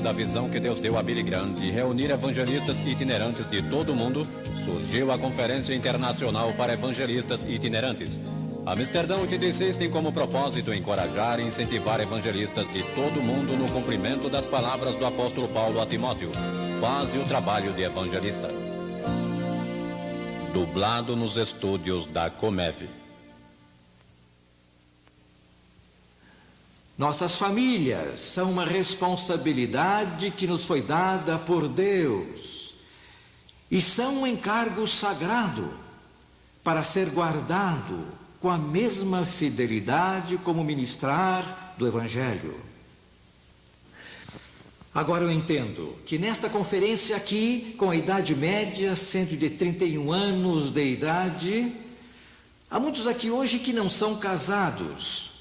da visão que Deus deu a Billy Graham de reunir evangelistas itinerantes de todo o mundo, surgiu a Conferência Internacional para Evangelistas Itinerantes. Amsterdã 86 tem como propósito encorajar e incentivar evangelistas de todo o mundo no cumprimento das palavras do apóstolo Paulo a Timóteo: faze o trabalho de evangelista. Dublado nos estúdios da Comev. Nossas famílias são uma responsabilidade que nos foi dada por Deus e são um encargo sagrado para ser guardado com a mesma fidelidade como ministrar do Evangelho. Agora eu entendo que nesta conferência aqui, com a idade média, 131 anos de idade, há muitos aqui hoje que não são casados.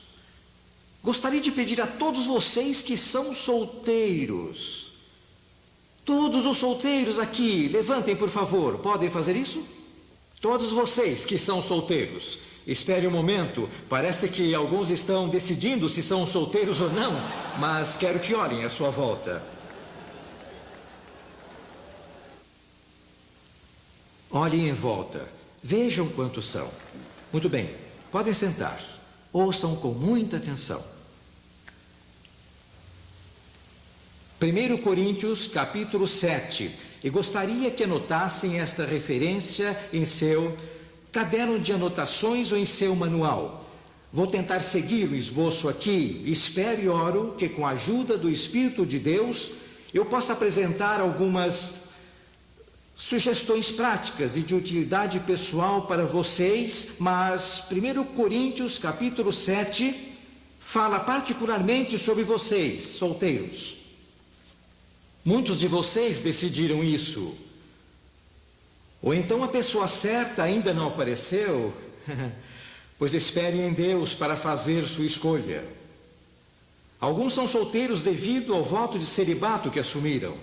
Gostaria de pedir a todos vocês que são solteiros, todos os solteiros aqui, levantem por favor, podem fazer isso? Todos vocês que são solteiros, espere um momento, parece que alguns estão decidindo se são solteiros ou não, mas quero que olhem à sua volta. Olhem em volta, vejam quantos são. Muito bem, podem sentar. Ouçam com muita atenção. 1 Coríntios, capítulo 7. E gostaria que anotassem esta referência em seu caderno de anotações ou em seu manual. Vou tentar seguir o esboço aqui. Espero e oro que, com a ajuda do Espírito de Deus, eu possa apresentar algumas sugestões práticas e de utilidade pessoal para vocês, mas 1 Coríntios capítulo 7 fala particularmente sobre vocês, solteiros. Muitos de vocês decidiram isso, ou então a pessoa certa ainda não apareceu, pois esperem em Deus para fazer sua escolha. Alguns são solteiros devido ao voto de celibato que assumiram,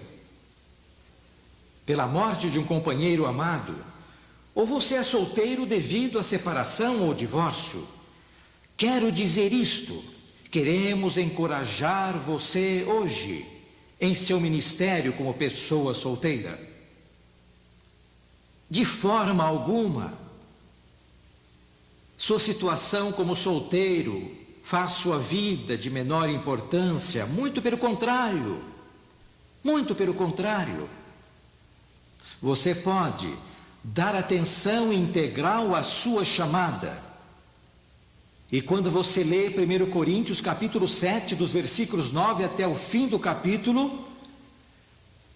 pela morte de um companheiro amado, ou você é solteiro devido à separação ou divórcio. Quero dizer isto: queremos encorajar você hoje em seu ministério como pessoa solteira. De forma alguma, sua situação como solteiro faz sua vida de menor importância, muito pelo contrário, muito pelo contrário. Você pode dar atenção integral à sua chamada. E quando você lê 1 Coríntios capítulo 7, dos versículos 9 até o fim do capítulo,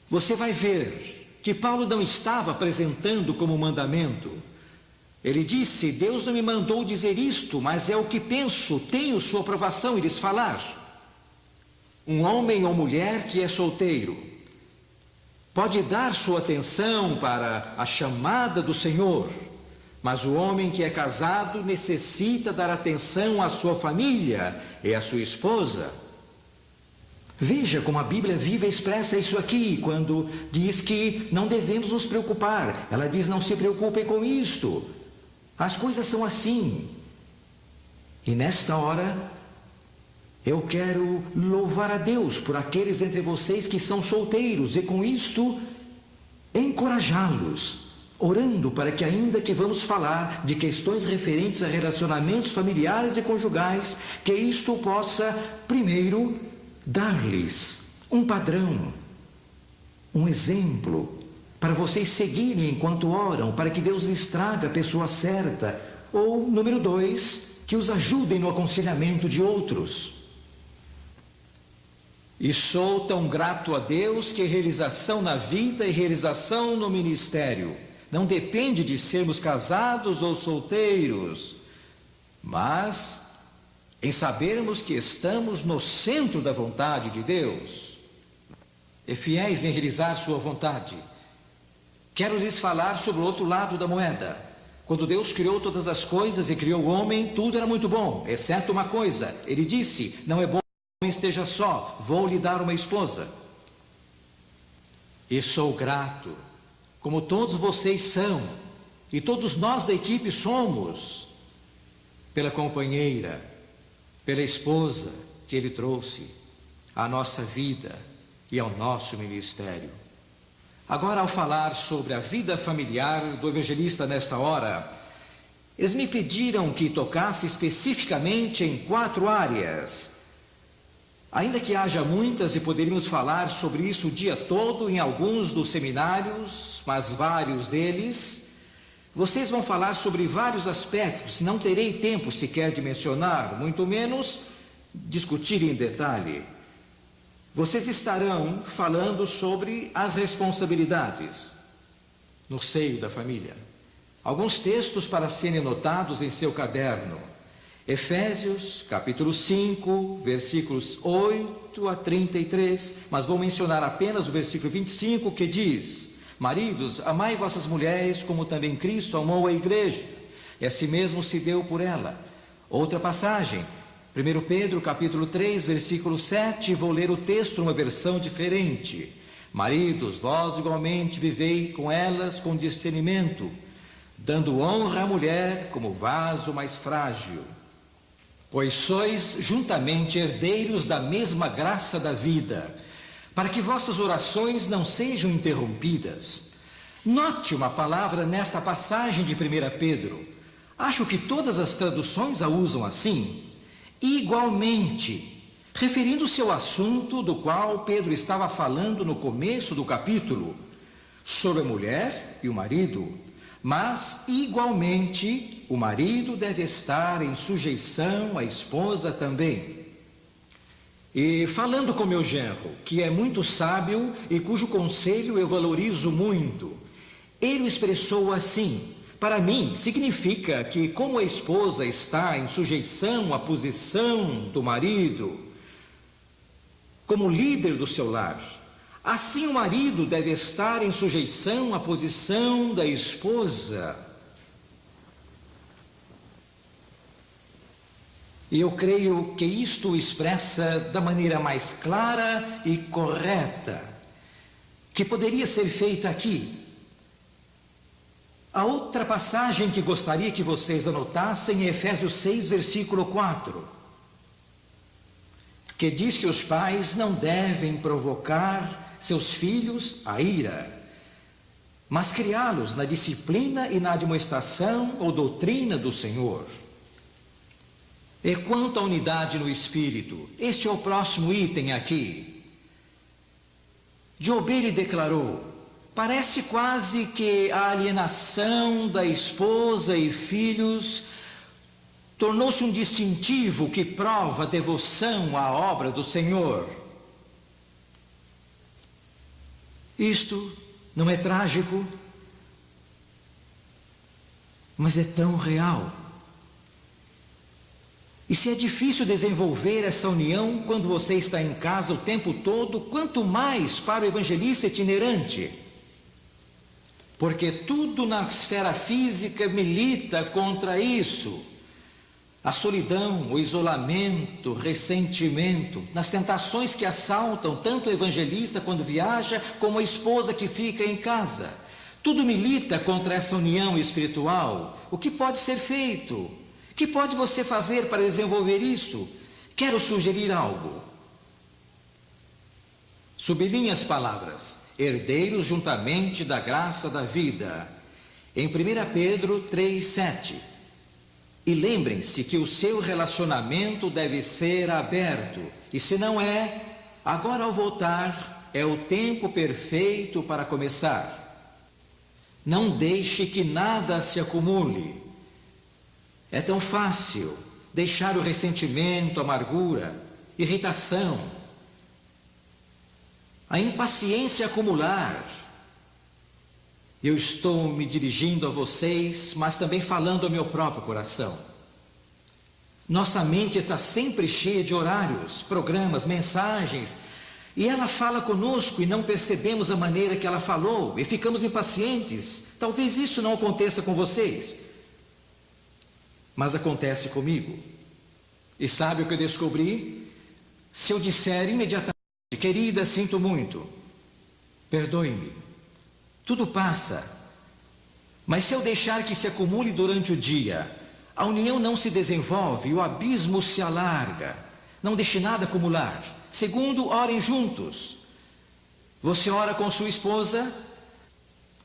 você vai ver que Paulo não estava apresentando como mandamento. Ele disse: Deus não me mandou dizer isto, mas é o que penso, tenho sua aprovação em lhes falar. Um homem ou mulher que é solteiro pode dar sua atenção para a chamada do Senhor, mas o homem que é casado necessita dar atenção à sua família e à sua esposa. Veja como a Bíblia Viva expressa isso aqui, quando diz que não devemos nos preocupar. Ela diz: não se preocupem com isto, as coisas são assim. E nesta hora, eu quero louvar a Deus por aqueles entre vocês que são solteiros e com isto encorajá-los, orando para que, ainda que vamos falar de questões referentes a relacionamentos familiares e conjugais, que isto possa primeiro dar-lhes um padrão, um exemplo para vocês seguirem enquanto oram, para que Deus lhes traga a pessoa certa, ou número 2, que os ajudem no aconselhamento de outros. E sou tão grato a Deus que realização na vida e realização no ministério não depende de sermos casados ou solteiros, mas em sabermos que estamos no centro da vontade de Deus e fiéis em realizar sua vontade. Quero lhes falar sobre o outro lado da moeda. Quando Deus criou todas as coisas e criou o homem, tudo era muito bom, exceto uma coisa. Ele disse: não é bom que o homem esteja só, vou lhe dar uma esposa. E sou grato, como todos vocês são, e todos nós da equipe somos, pela companheira, pela esposa que Ele trouxe à nossa vida e ao nosso ministério. Agora, ao falar sobre a vida familiar do evangelista nesta hora, eles me pediram que tocasse especificamente em 4 áreas. Ainda que haja muitas e poderíamos falar sobre isso o dia todo em alguns dos seminários, mas vários deles, vocês vão falar sobre vários aspectos, não terei tempo sequer de mencionar, muito menos discutir em detalhe. Vocês estarão falando sobre as responsabilidades no seio da família. Alguns textos para serem anotados em seu caderno. Efésios, capítulo 5, versículos 8 a 33, mas vou mencionar apenas o versículo 25, que diz: maridos, amai vossas mulheres, como também Cristo amou a igreja, e a si mesmo se deu por ela. Outra passagem, 1 Pedro, capítulo 3, versículo 7, vou ler o texto numa versão diferente. Maridos, vós igualmente vivei com elas com discernimento, dando honra à mulher como vaso mais frágil, pois sois juntamente herdeiros da mesma graça da vida, para que vossas orações não sejam interrompidas. Note uma palavra nesta passagem de 1 Pedro. Acho que todas as traduções a usam assim: igualmente, referindo-se ao assunto do qual Pedro estava falando no começo do capítulo, sobre a mulher e o marido. Mas, igualmente, o marido deve estar em sujeição à esposa também. E falando com meu genro, que é muito sábio e cujo conselho eu valorizo muito, ele o expressou assim: para mim, significa que como a esposa está em sujeição à posição do marido, como líder do seu lar, assim o marido deve estar em sujeição à posição da esposa. E eu creio que isto expressa da maneira mais clara e correta que poderia ser feita aqui. A outra passagem que gostaria que vocês anotassem é Efésios 6, versículo 4, que diz que os pais não devem provocar seus filhos à ira, mas criá-los na disciplina e na admoestação ou doutrina do Senhor. E quanto à unidade no Espírito, este é o próximo item aqui. Job declarou: parece quase que a alienação da esposa e filhos tornou-se um distintivo que prova devoção à obra do Senhor. Isto não é trágico, mas é tão real. E se é difícil desenvolver essa união quando você está em casa o tempo todo, quanto mais para o evangelista itinerante. Porque tudo na esfera física milita contra isso. A solidão, o isolamento, o ressentimento, nas tentações que assaltam tanto o evangelista quando viaja, como a esposa que fica em casa. Tudo milita contra essa união espiritual. O que pode ser feito? O que pode você fazer para desenvolver isso? Quero sugerir algo. Sublinhe as palavras: herdeiros juntamente da graça da vida, em 1 Pedro 3,7. E lembrem-se que o seu relacionamento deve ser aberto, e se não é, agora ao voltar é o tempo perfeito para começar. Não deixe que nada se acumule. É tão fácil deixar o ressentimento, a amargura, irritação, a impaciência acumular. Eu estou me dirigindo a vocês, mas também falando ao meu próprio coração. Nossa mente está sempre cheia de horários, programas, mensagens, e ela fala conosco e não percebemos a maneira que ela falou e ficamos impacientes. Talvez isso não aconteça com vocês, mas acontece comigo. E sabe o que eu descobri? Se eu disser imediatamente: querida, sinto muito, perdoe-me, tudo passa. Mas se eu deixar que se acumule durante o dia, a união não se desenvolve e o abismo se alarga. Não deixe nada acumular. Segundo, orem juntos. Você ora com sua esposa?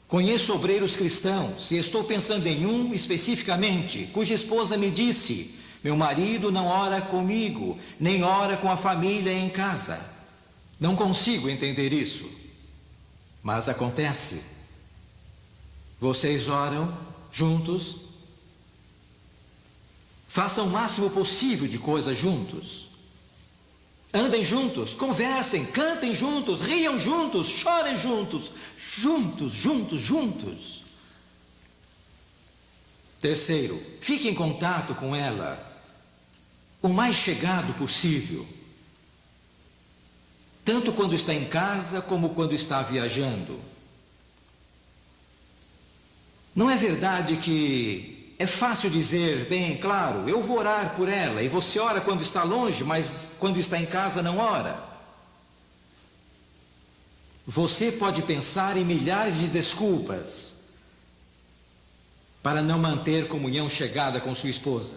Conheço obreiros cristãos, e estou pensando em um especificamente, cuja esposa me disse: meu marido não ora comigo, nem ora com a família em casa. Não consigo entender isso, mas acontece. Vocês oram juntos? Façam o máximo possível de coisas juntos. Andem juntos, conversem, cantem juntos, riam juntos, chorem juntos, juntos. Terceiro, fique em contato com ela o mais chegado possível, tanto quando está em casa como quando está viajando. Não é verdade que é fácil dizer, bem, claro, eu vou orar por ela, e você ora quando está longe, mas quando está em casa não ora? Você pode pensar em milhares de desculpas para não manter comunhão chegada com sua esposa.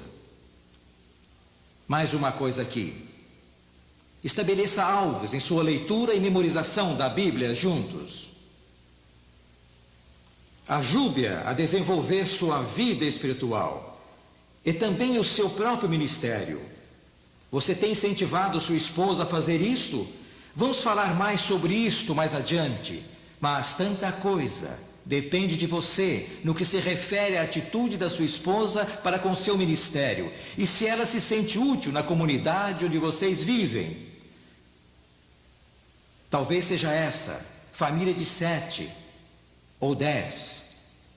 Mais uma coisa aqui. Estabeleça alvos em sua leitura e memorização da Bíblia juntos. Ajude-a a desenvolver sua vida espiritual e também o seu próprio ministério. Você tem incentivado sua esposa a fazer isto? Vamos falar mais sobre isto mais adiante, mas tanta coisa depende de você no que se refere à atitude da sua esposa para com seu ministério e se ela se sente útil na comunidade onde vocês vivem. Talvez seja essa, família de 7, ou 10,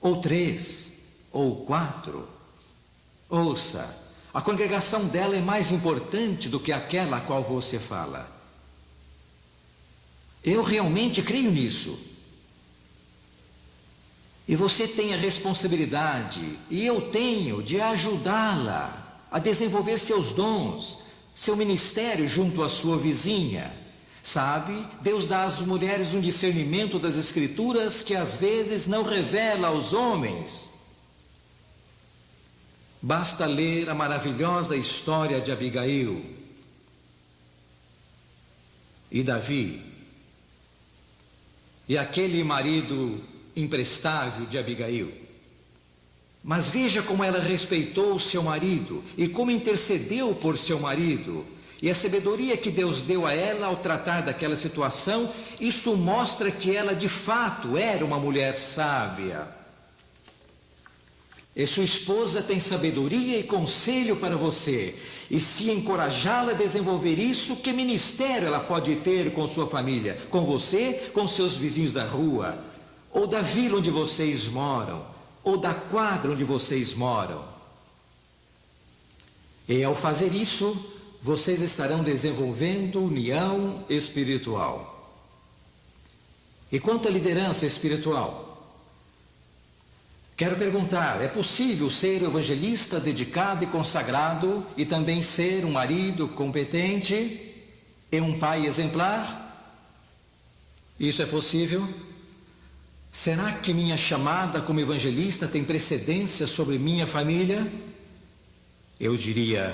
ou 3, ou 4. Ouça, a congregação dela é mais importante do que aquela a qual você fala. Eu realmente creio nisso. E você tem a responsabilidade, e eu tenho, de ajudá-la a desenvolver seus dons, seu ministério junto à sua vizinha. Sabe, Deus dá às mulheres um discernimento das Escrituras que às vezes não revela aos homens. Basta ler a maravilhosa história de Abigail e Davi, e aquele marido imprestável de Abigail. Mas veja como ela respeitou o seu marido e como intercedeu por seu marido. E a sabedoria que Deus deu a ela ao tratar daquela situação, isso mostra que ela de fato era uma mulher sábia. E sua esposa tem sabedoria e conselho para você. E se encorajá-la a desenvolver isso, que ministério ela pode ter com sua família? Com você, com seus vizinhos da rua, ou da vila onde vocês moram, ou da quadra onde vocês moram. E ao fazer isso, vocês estarão desenvolvendo união espiritual. E quanto à liderança espiritual, quero perguntar, é possível ser um evangelista dedicado e consagrado e também ser um marido competente e um pai exemplar? Isso é possível? Será que minha chamada como evangelista tem precedência sobre minha família? Eu diria,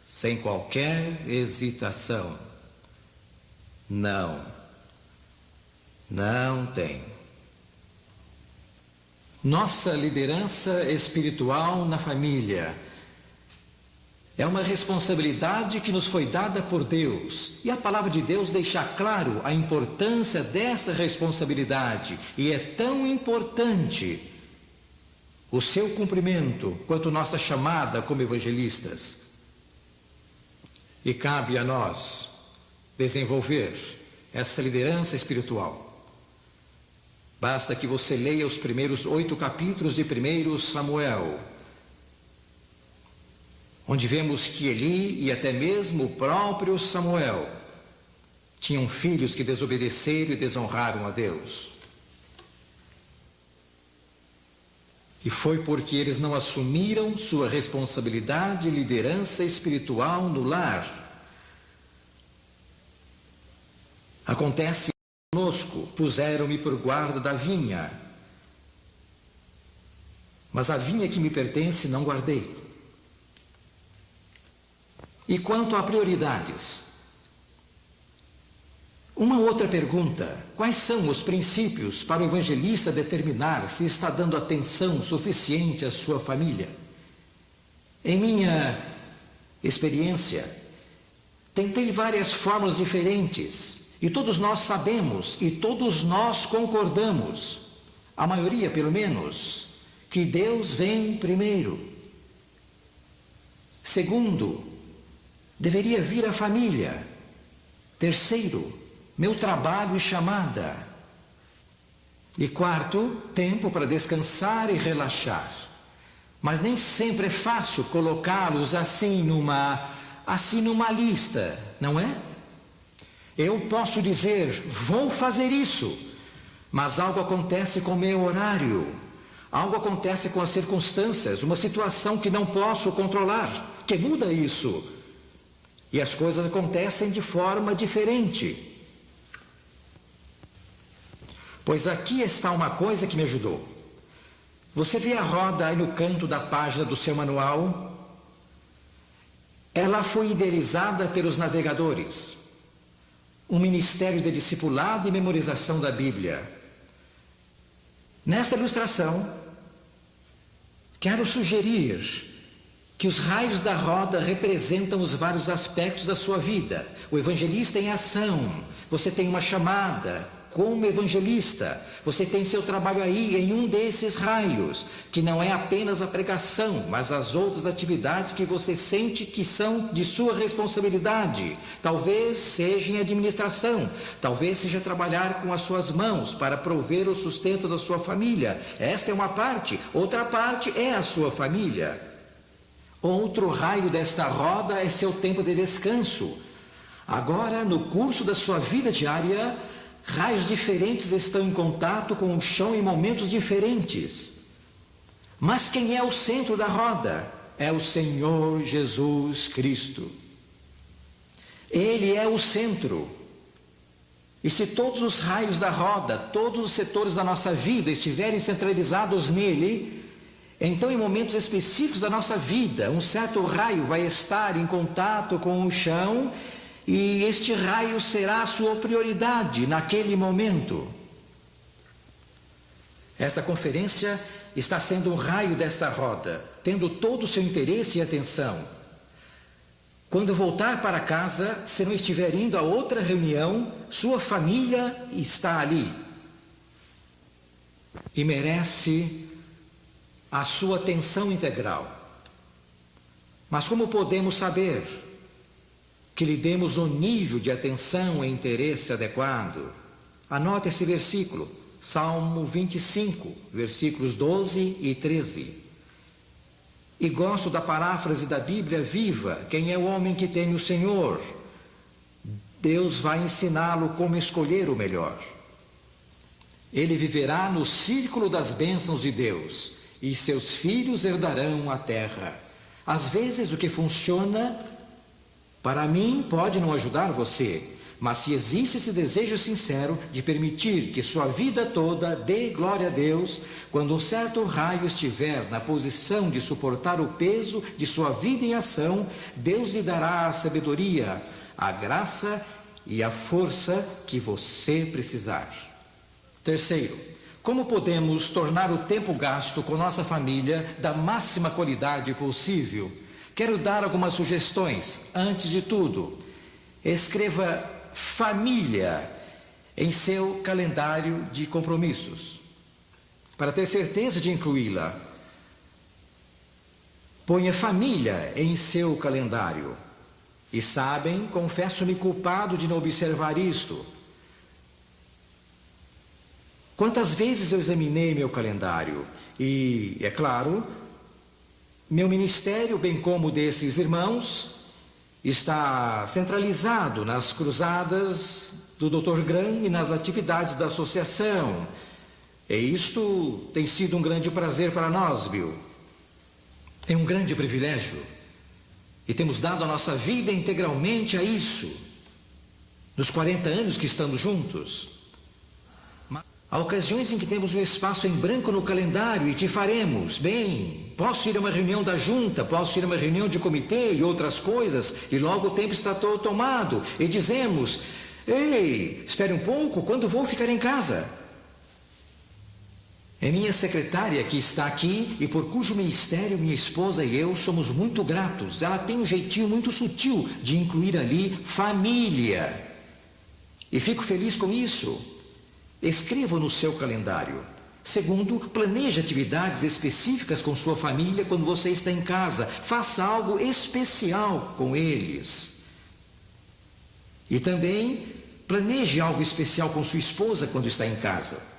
sem qualquer hesitação, não tem. Nossa liderança espiritual na família é uma responsabilidade que nos foi dada por Deus, e a palavra de Deus deixa claro a importância dessa responsabilidade, e é tão importante o seu cumprimento quanto nossa chamada como evangelistas. E cabe a nós desenvolver essa liderança espiritual. Basta que você leia os primeiros 8 capítulos de 1 Samuel, onde vemos que Eli e até mesmo o próprio Samuel tinham filhos que desobedeceram e desonraram a Deus. E foi porque eles não assumiram sua responsabilidade e liderança espiritual no lar. Acontece conosco, puseram-me por guarda da vinha, mas a vinha que me pertence não guardei. E quanto a prioridades, Uma outra pergunta: quais são os princípios para o evangelista determinar se está dando atenção suficiente à sua família? Em minha experiência, tentei várias fórmulas diferentes e todos nós sabemos e todos nós concordamos, a maioria pelo menos, que Deus vem primeiro. Segundo, deveria vir a família. Terceiro, meu trabalho e chamada. E quarto, tempo para descansar e relaxar. Mas nem sempre é fácil colocá-los assim numa lista, não é? Eu posso dizer, vou fazer isso, mas algo acontece com o meu horário, algo acontece com as circunstâncias, uma situação que não posso controlar, que muda isso. E as coisas acontecem de forma diferente. Pois aqui está uma coisa que me ajudou. Você vê a roda aí no canto da página do seu manual? Ela foi idealizada pelos navegadores. Um ministério de discipulado e memorização da Bíblia. Nesta ilustração, quero sugerir que os raios da roda representam os vários aspectos da sua vida. O evangelista em ação. Você tem uma chamada como evangelista. Você tem seu trabalho aí em um desses raios, que não é apenas a pregação, mas as outras atividades que você sente que são de sua responsabilidade. Talvez seja em administração, talvez seja trabalhar com as suas mãos para prover o sustento da sua família. Esta é uma parte, outra parte é a sua família. Outro raio desta roda é seu tempo de descanso. Agora, no curso da sua vida diária, raios diferentes estão em contato com o chão em momentos diferentes. Mas quem é o centro da roda? É o Senhor Jesus Cristo. Ele é o centro. E se todos os raios da roda, todos os setores da nossa vida estiverem centralizados nele, então em momentos específicos da nossa vida, um certo raio vai estar em contato com o chão e este raio será a sua prioridade naquele momento. Esta conferência está sendo um raio desta roda, tendo todo o seu interesse e atenção. Quando voltar para casa, se não estiver indo a outra reunião, sua família está ali e merece a sua atenção integral. Mas como podemos saber que lhe demos um nível de atenção e interesse adequado? Anote esse versículo, Salmo 25, versículos 12 e 13. E gosto da paráfrase da Bíblia Viva: quem é o homem que teme o Senhor? Deus vai ensiná-lo como escolher o melhor. Ele viverá no círculo das bênçãos de Deus, e seus filhos herdarão a terra. Às vezes o que funciona para mim pode não ajudar você, mas se existe esse desejo sincero de permitir que sua vida toda dê glória a Deus, quando um certo raio estiver na posição de suportar o peso de sua vida em ação, Deus lhe dará a sabedoria, a graça e a força que você precisar. Terceiro, como podemos tornar o tempo gasto com nossa família da máxima qualidade possível? Quero dar algumas sugestões. Antes de tudo, escreva família em seu calendário de compromissos, para ter certeza de incluí-la. Ponha família em seu calendário. E sabem, confesso-me culpado de não observar isto. Quantas vezes eu examinei meu calendário e, é claro, meu ministério, bem como desses irmãos, está centralizado nas cruzadas do Dr. Graham e nas atividades da associação. E isto tem sido um grande prazer para nós, Bill. É um grande privilégio. E temos dado a nossa vida integralmente a isso, nos 40 anos que estamos juntos. Há ocasiões em que temos um espaço em branco no calendário e que faremos. Bem, posso ir a uma reunião da junta, posso ir a uma reunião de comitê e outras coisas, e logo o tempo está todo tomado. E dizemos, Ei, espere um pouco, quando vou ficar em casa? É minha secretária que está aqui e por cujo ministério minha esposa e eu somos muito gratos. Ela tem um jeitinho muito sutil de incluir ali família. E fico feliz com isso. Escreva no seu calendário. Segundo, planeje atividades específicas com sua família quando você está em casa. Faça algo especial com eles. E também planeje algo especial com sua esposa quando está em casa.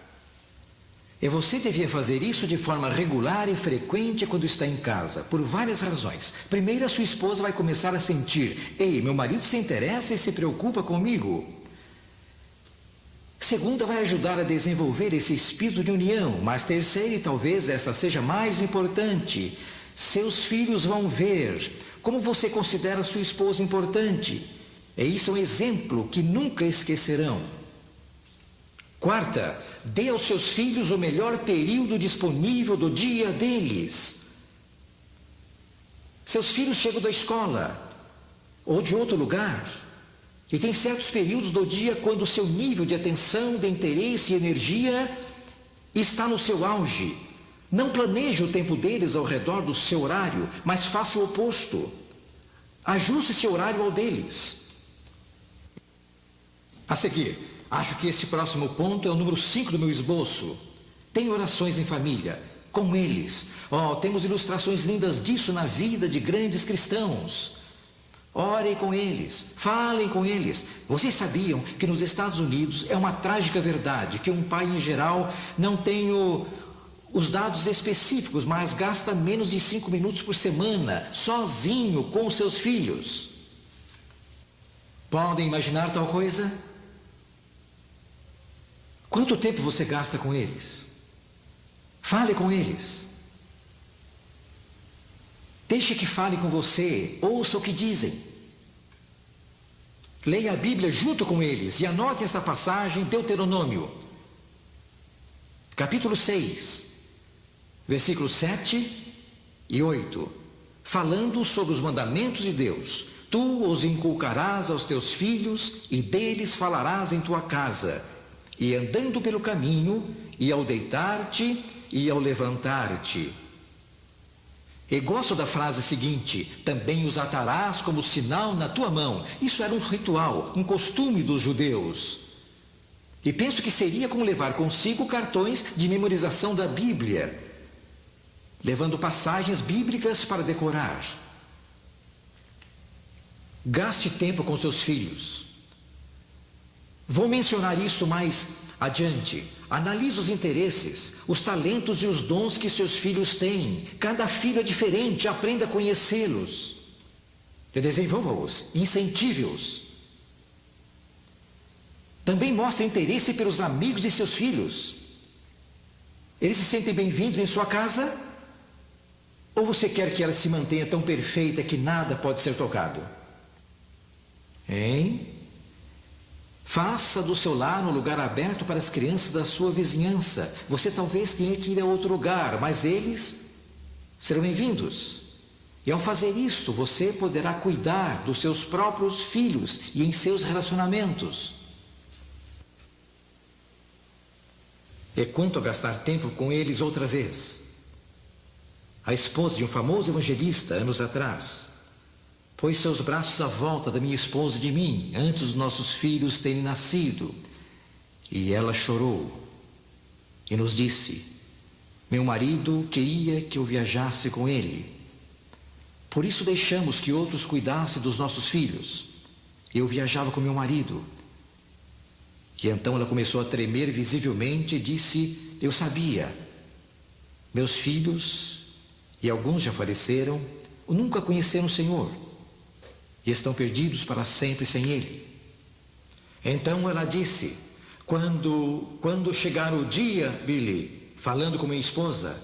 E você devia fazer isso de forma regular e frequente quando está em casa, por várias razões. Primeiro, a sua esposa vai começar a sentir: ei, meu marido se interessa e se preocupa comigo. Segunda, vai ajudar a desenvolver esse espírito de união. Mas terceira, e talvez essa seja mais importante, seus filhos vão ver como você considera sua esposa importante. E isso é um exemplo que nunca esquecerão. Quarta, dê aos seus filhos o melhor período disponível do dia deles. Seus filhos chegam da escola ou de outro lugar e tem certos períodos do dia quando o seu nível de atenção, de interesse e energia está no seu auge. Não planeje o tempo deles ao redor do seu horário, mas faça o oposto. Ajuste seu horário ao deles. A seguir, acho que esse próximo ponto é o número 5 do meu esboço. Tem orações em família, com eles. Temos ilustrações lindas disso na vida de grandes cristãos. Orem com eles, falem com eles. Vocês sabiam que nos Estados Unidos é uma trágica verdade que um pai em geral não tem os dados específicos, mas gasta menos de 5 minutos por semana, sozinho com seus filhos. Podem imaginar tal coisa? Quanto tempo você gasta com eles? Fale com eles. Deixe que fale com você, ouça o que dizem. Leia a Bíblia junto com eles e anote essa passagem, Deuteronômio, capítulo 6, versículos 7 e 8, falando sobre os mandamentos de Deus. Tu os inculcarás aos teus filhos e deles falarás em tua casa, e andando pelo caminho, e ao deitar-te, e ao levantar-te. E gosto da frase seguinte: também os atarás como sinal na tua mão. Isso era um ritual, um costume dos judeus. E penso que seria como levar consigo cartões de memorização da Bíblia, levando passagens bíblicas para decorar. Gaste tempo com seus filhos. Vou mencionar isso mais adiante. Analise os interesses, os talentos e os dons que seus filhos têm. Cada filho é diferente, aprenda a conhecê-los. E desenvolva-os, incentive-os. Também mostre interesse pelos amigos de seus filhos. Eles se sentem bem-vindos em sua casa? Ou você quer que ela se mantenha tão perfeita que nada pode ser tocado? Hein? Faça do seu lar um lugar aberto para as crianças da sua vizinhança. Você talvez tenha que ir a outro lugar, mas eles serão bem-vindos. E ao fazer isso, você poderá cuidar dos seus próprios filhos e em seus relacionamentos. E quanto a gastar tempo com eles outra vez? A esposa de um famoso evangelista, anos atrás, pôs seus braços à volta da minha esposa e de mim, antes dos nossos filhos terem nascido. E ela chorou e nos disse: meu marido queria que eu viajasse com ele. Por isso deixamos que outros cuidassem dos nossos filhos. Eu viajava com meu marido. E então ela começou a tremer visivelmente e disse: eu sabia. Meus filhos, e alguns já faleceram, nunca conheceram o Senhor. E estão perdidos para sempre sem Ele. Então ela disse: quando chegar o dia, Billy, falando com minha esposa,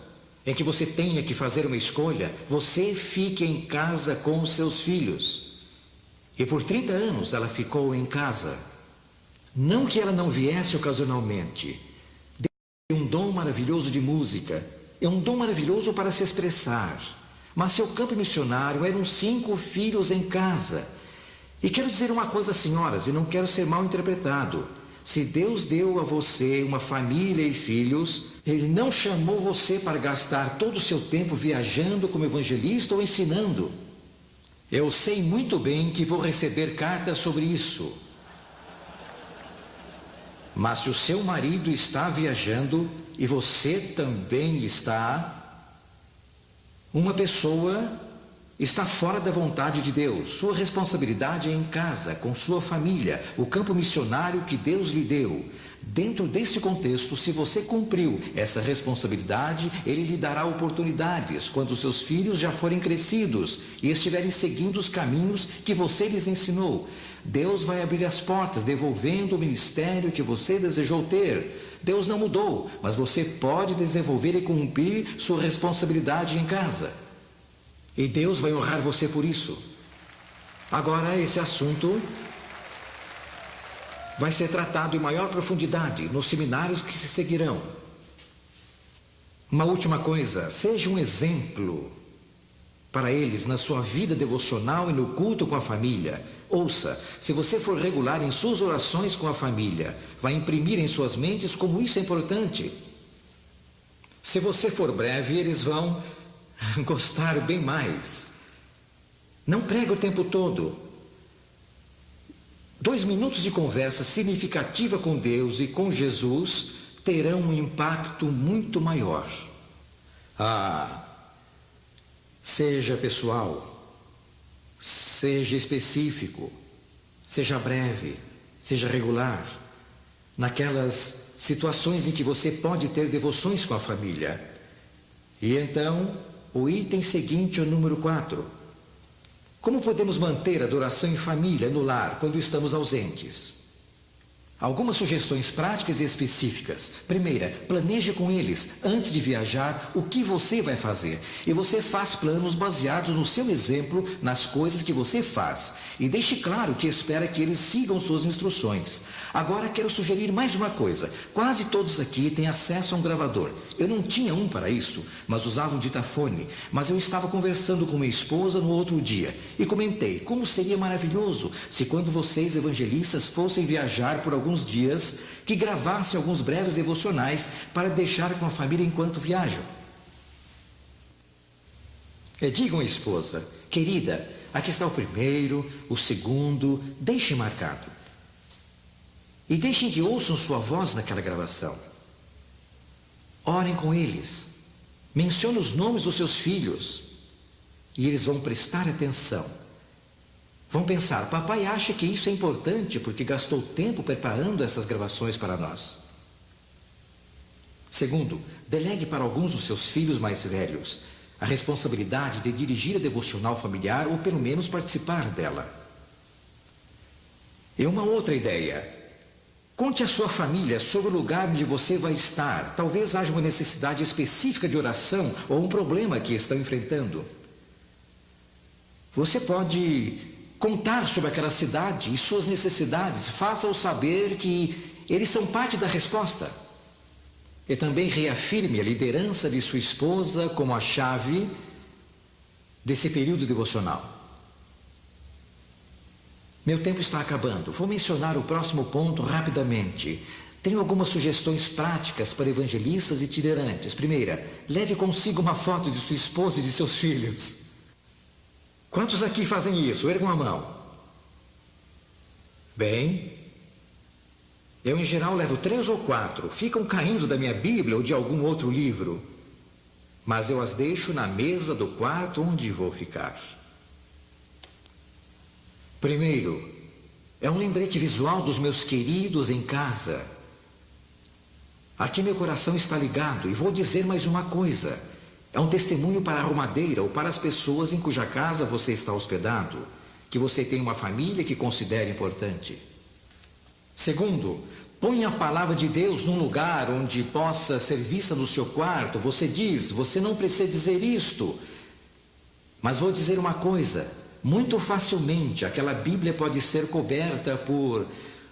em que você tenha que fazer uma escolha, você fique em casa com os seus filhos. E por 30 anos ela ficou em casa. Não que ela não viesse ocasionalmente. Deus tem um dom maravilhoso de música. É um dom maravilhoso para se expressar. Mas seu campo missionário eram 5 filhos em casa. E quero dizer uma coisa, senhoras, e não quero ser mal interpretado. Se Deus deu a você uma família e filhos, Ele não chamou você para gastar todo o seu tempo viajando como evangelista ou ensinando. Eu sei muito bem que vou receber cartas sobre isso. Mas se o seu marido está viajando e você também está, uma pessoa está fora da vontade de Deus. Sua responsabilidade é em casa, com sua família, o campo missionário que Deus lhe deu. Dentro desse contexto, se você cumpriu essa responsabilidade, Ele lhe dará oportunidades quando seus filhos já forem crescidos e estiverem seguindo os caminhos que você lhes ensinou. Deus vai abrir as portas, devolvendo o ministério que você desejou ter. Deus não mudou, mas você pode desenvolver e cumprir sua responsabilidade em casa. E Deus vai honrar você por isso. Agora, esse assunto vai ser tratado em maior profundidade nos seminários que se seguirão. Uma última coisa, seja um exemplo para eles na sua vida devocional e no culto com a família. Ouça, se você for regular em suas orações com a família, vai imprimir em suas mentes como isso é importante. Se você for breve, eles vão gostar bem mais. Não pregue o tempo todo. 2 minutos de conversa significativa com Deus e com Jesus terão um impacto muito maior. Seja pessoal, seja específico, seja breve, seja regular, naquelas situações em que você pode ter devoções com a família. E então, o item seguinte é o número 4. Como podemos manter a adoração em família no lar quando estamos ausentes? Algumas sugestões práticas e específicas. Primeira, planeje com eles, antes de viajar, o que você vai fazer. E você faz planos baseados no seu exemplo, nas coisas que você faz. E deixe claro que espera que eles sigam suas instruções. Agora quero sugerir mais uma coisa. Quase todos aqui têm acesso a um gravador. Eu não tinha um para isso, mas usava um ditafone. Mas eu estava conversando com minha esposa no outro dia e comentei como seria maravilhoso se quando vocês evangelistas fossem viajar por alguns dias, que gravassem alguns breves devocionais para deixar com a família enquanto viajam. Digam à esposa, querida, aqui está o primeiro, o segundo, deixem marcado. E deixem que ouçam sua voz naquela gravação. Orem com eles. Mencione os nomes dos seus filhos. E eles vão prestar atenção. Vão pensar, papai acha que isso é importante porque gastou tempo preparando essas gravações para nós. Segundo, delegue para alguns dos seus filhos mais velhos a responsabilidade de dirigir a devocional familiar ou pelo menos participar dela. E uma outra ideia. Conte à sua família sobre o lugar onde você vai estar. Talvez haja uma necessidade específica de oração ou um problema que estão enfrentando. Você pode contar sobre aquela cidade e suas necessidades. Faça-os saber que eles são parte da resposta. E também reafirme a liderança de sua esposa como a chave desse período devocional. Meu tempo está acabando. Vou mencionar o próximo ponto rapidamente. Tenho algumas sugestões práticas para evangelistas itinerantes. Primeira, leve consigo uma foto de sua esposa e de seus filhos. Quantos aqui fazem isso? Ergam a mão. Bem, eu em geral levo 3 ou 4. Ficam caindo da minha Bíblia ou de algum outro livro. Mas eu as deixo na mesa do quarto onde vou ficar. Primeiro, é um lembrete visual dos meus queridos em casa. Aqui meu coração está ligado e vou dizer mais uma coisa. É um testemunho para a arrumadeira ou para as pessoas em cuja casa você está hospedado, que você tem uma família que considera importante. Segundo, ponha a palavra de Deus num lugar onde possa ser vista no seu quarto. Você diz, você não precisa dizer isto, mas vou dizer uma coisa. Muito facilmente aquela Bíblia pode ser coberta por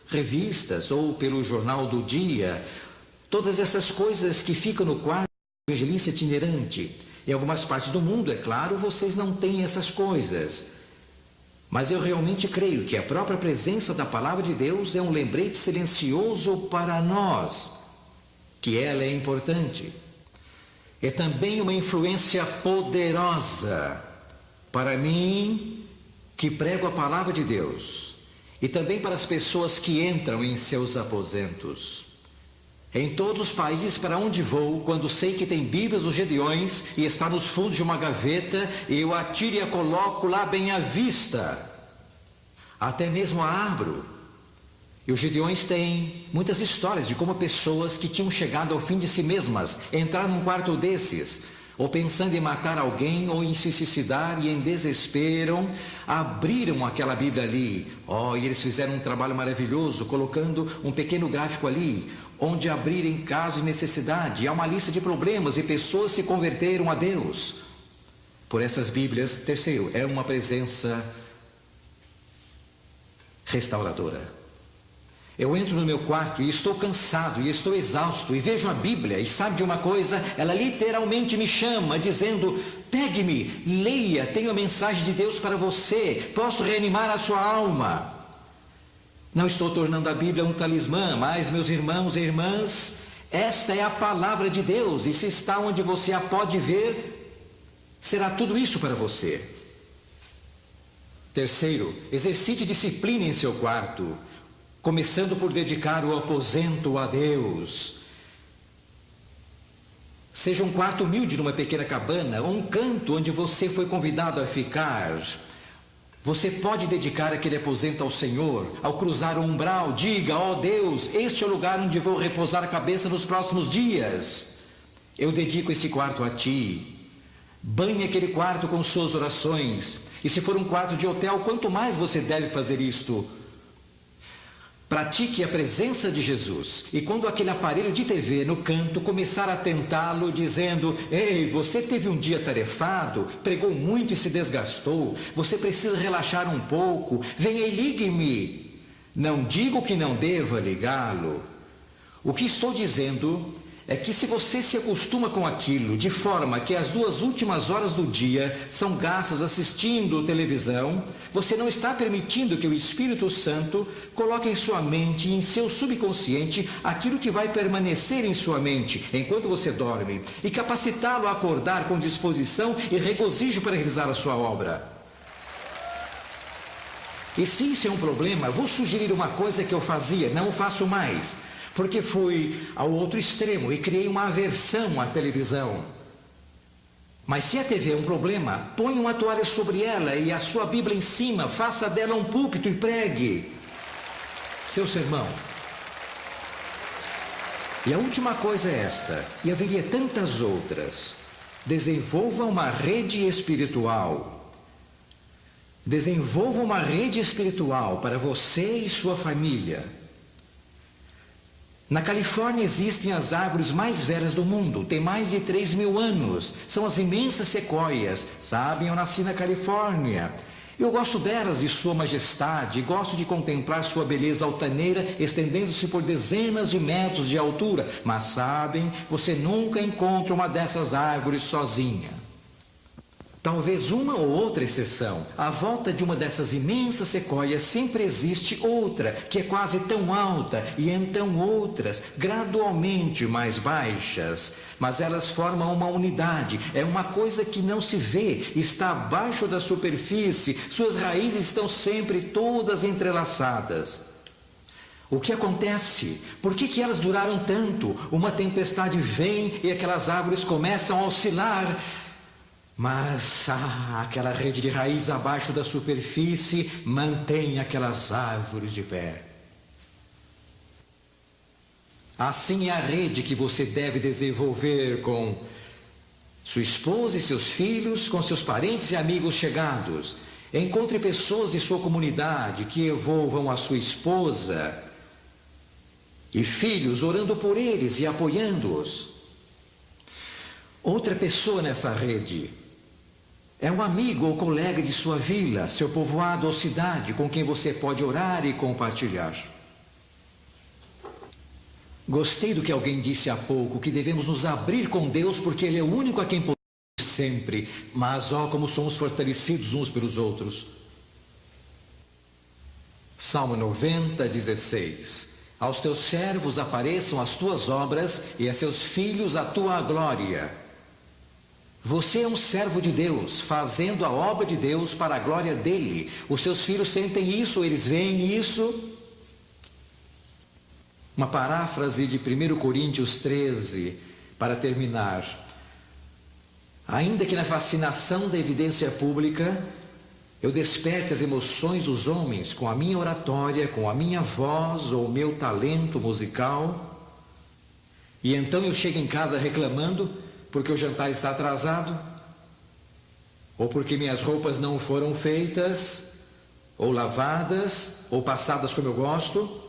revistas ou pelo jornal do dia. Todas essas coisas que ficam no quarto do evangelista itinerante. Em algumas partes do mundo, é claro, vocês não têm essas coisas. Mas eu realmente creio que a própria presença da palavra de Deus é um lembrete silencioso para nós, que ela é importante. É também uma influência poderosa para mim, que prego a palavra de Deus, e também para as pessoas que entram em seus aposentos. Em todos os países para onde vou, quando sei que tem Bíblias dos Gedeões e está nos fundos de uma gaveta, eu a tiro e a coloco lá bem à vista. Até mesmo a abro. E os Gedeões têm muitas histórias de como pessoas que tinham chegado ao fim de si mesmas entraram num quarto desses, ou pensando em matar alguém, ou em se suicidar, e em desespero, abriram aquela Bíblia ali. E eles fizeram um trabalho maravilhoso, colocando um pequeno gráfico ali, onde abrir em caso de necessidade. Há uma lista de problemas e pessoas se converteram a Deus por essas Bíblias. Terceiro, é uma presença restauradora. Eu entro no meu quarto e estou cansado e estou exausto e vejo a Bíblia, e sabe de uma coisa? Ela literalmente me chama, dizendo: pegue-me, leia, tenho a mensagem de Deus para você, posso reanimar a sua alma. Não estou tornando a Bíblia um talismã, mas, meus irmãos e irmãs, esta é a palavra de Deus, e se está onde você a pode ver, será tudo isso para você. Terceiro, exercite disciplina em seu quarto, começando por dedicar o aposento a Deus. Seja um quarto humilde numa pequena cabana, ou um canto onde você foi convidado a ficar. Você pode dedicar aquele aposento ao Senhor. Ao cruzar o umbral, diga: ó Deus, este é o lugar onde vou repousar a cabeça nos próximos dias. Eu dedico esse quarto a Ti. Banhe aquele quarto com suas orações. E se for um quarto de hotel, quanto mais você deve fazer isto. Pratique a presença de Jesus. E quando aquele aparelho de TV no canto começar a tentá-lo, dizendo: ei, você teve um dia tarefado, pregou muito e se desgastou, você precisa relaxar um pouco, venha e ligue-me. Não digo que não deva ligá-lo. O que estou dizendo é que se você se acostuma com aquilo, de forma que as 2 últimas horas do dia são gastas assistindo televisão, você não está permitindo que o Espírito Santo coloque em sua mente e em seu subconsciente aquilo que vai permanecer em sua mente enquanto você dorme, e capacitá-lo a acordar com disposição e regozijo para realizar a sua obra. E se isso é um problema, vou sugerir uma coisa que eu fazia, não faço mais, porque fui ao outro extremo e criei uma aversão à televisão. Mas se a TV é um problema, ponha uma toalha sobre ela e a sua Bíblia em cima, faça dela um púlpito e pregue seu sermão. E a última coisa é esta, e haveria tantas outras: desenvolva uma rede espiritual. Desenvolva uma rede espiritual para você e sua família. Na Califórnia existem as árvores mais velhas do mundo, tem mais de 3.000 anos, são as imensas sequoias. Sabem, eu nasci na Califórnia. Eu gosto delas e sua majestade, gosto de contemplar sua beleza altaneira, estendendo-se por dezenas de metros de altura. Mas sabem, você nunca encontra uma dessas árvores sozinha. Talvez uma ou outra exceção. À volta de uma dessas imensas sequoias sempre existe outra, que é quase tão alta, e então outras, gradualmente mais baixas. Mas elas formam uma unidade, é uma coisa que não se vê, está abaixo da superfície, suas raízes estão sempre todas entrelaçadas. O que acontece? Por que elas duraram tanto? Uma tempestade vem e aquelas árvores começam a oscilar. Mas aquela rede de raiz abaixo da superfície mantém aquelas árvores de pé. Assim é a rede que você deve desenvolver com sua esposa e seus filhos, com seus parentes e amigos chegados. Encontre pessoas de sua comunidade que envolvam a sua esposa e filhos, orando por eles e apoiando-os. Outra pessoa nessa rede é um amigo ou colega de sua vila, seu povoado ou cidade, com quem você pode orar e compartilhar. Gostei do que alguém disse há pouco, que devemos nos abrir com Deus, porque Ele é o único a quem podemos sempre. Mas, como somos fortalecidos uns pelos outros. Salmo 90, 16. Aos teus servos apareçam as tuas obras e a seus filhos a tua glória. Você é um servo de Deus, fazendo a obra de Deus para a glória dele. Os seus filhos sentem isso, eles veem isso. Uma paráfrase de 1 Coríntios 13, para terminar. Ainda que na fascinação da evidência pública, eu desperte as emoções dos homens com a minha oratória, com a minha voz ou meu talento musical, e então eu chego em casa reclamando porque o jantar está atrasado, ou porque minhas roupas não foram feitas, ou lavadas, ou passadas como eu gosto,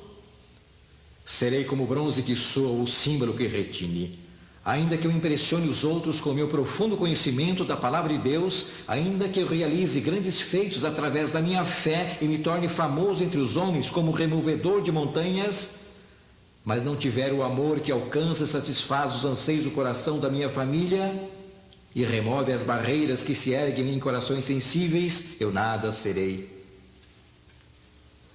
serei como o bronze que soa, o símbolo que retine. Ainda que eu impressione os outros com o meu profundo conhecimento da palavra de Deus, ainda que eu realize grandes feitos através da minha fé e me torne famoso entre os homens como removedor de montanhas, mas não tiver o amor que alcança e satisfaz os anseios do coração da minha família e remove as barreiras que se erguem em corações sensíveis, eu nada serei.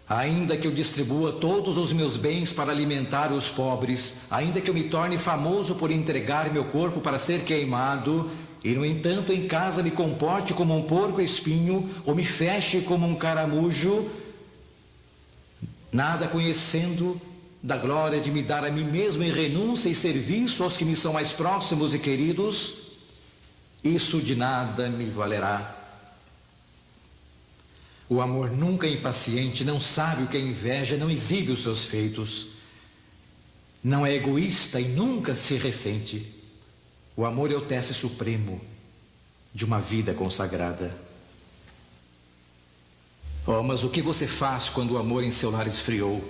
Ainda que eu distribua todos os meus bens para alimentar os pobres, ainda que eu me torne famoso por entregar meu corpo para ser queimado, e no entanto em casa me comporte como um porco-espinho, ou me feche como um caramujo, nada conhecendo da glória de me dar a mim mesmo em renúncia e serviço aos que me são mais próximos e queridos, isso de nada me valerá. O amor nunca é impaciente, não sabe o que é inveja, não exibe os seus feitos, não é egoísta e nunca se ressente. O amor é o teste supremo de uma vida consagrada. Oh, mas o que você faz quando o amor em seu lar esfriou?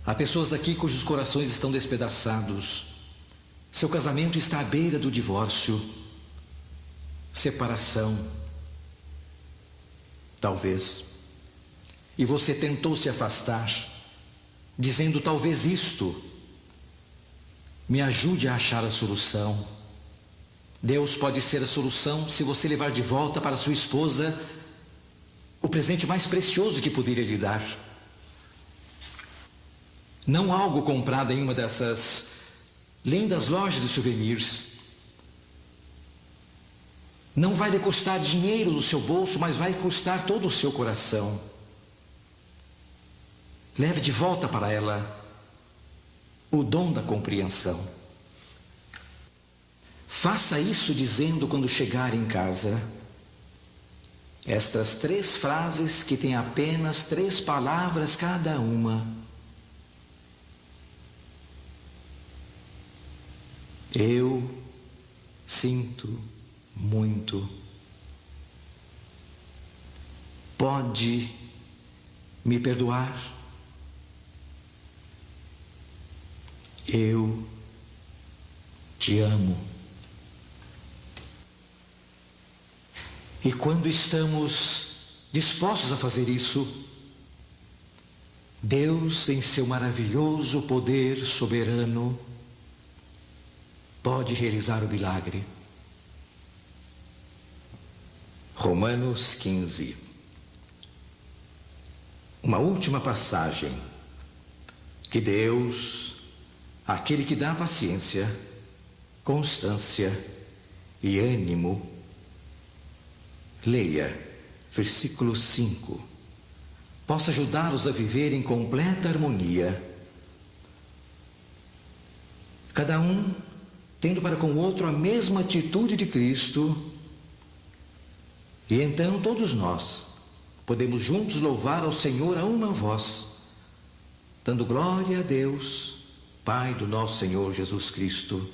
Há pessoas aqui cujos corações estão despedaçados. Seu casamento está à beira do divórcio, separação, talvez. E você tentou se afastar, dizendo talvez isto me ajude a achar a solução. Deus pode ser a solução se você levar de volta para sua esposa o presente mais precioso que poderia lhe dar. Não algo comprado em uma dessas lindas lojas de souvenirs. Não vai lhe custar dinheiro no seu bolso, mas vai custar todo o seu coração. Leve de volta para ela o dom da compreensão. Faça isso dizendo quando chegar em casa estas 3 frases que têm apenas 3 palavras cada uma. Eu sinto muito. Pode me perdoar? Eu te amo. E quando estamos dispostos a fazer isso, Deus, em seu maravilhoso poder soberano, pode realizar o milagre. Romanos 15. Uma última passagem que Deus, aquele que dá paciência, constância e ânimo, leia, versículo 5, possa ajudá-los a viver em completa harmonia, cada um tendo para com o outro a mesma atitude de Cristo, e então todos nós podemos juntos louvar ao Senhor a uma voz, dando glória a Deus, Pai do nosso Senhor Jesus Cristo.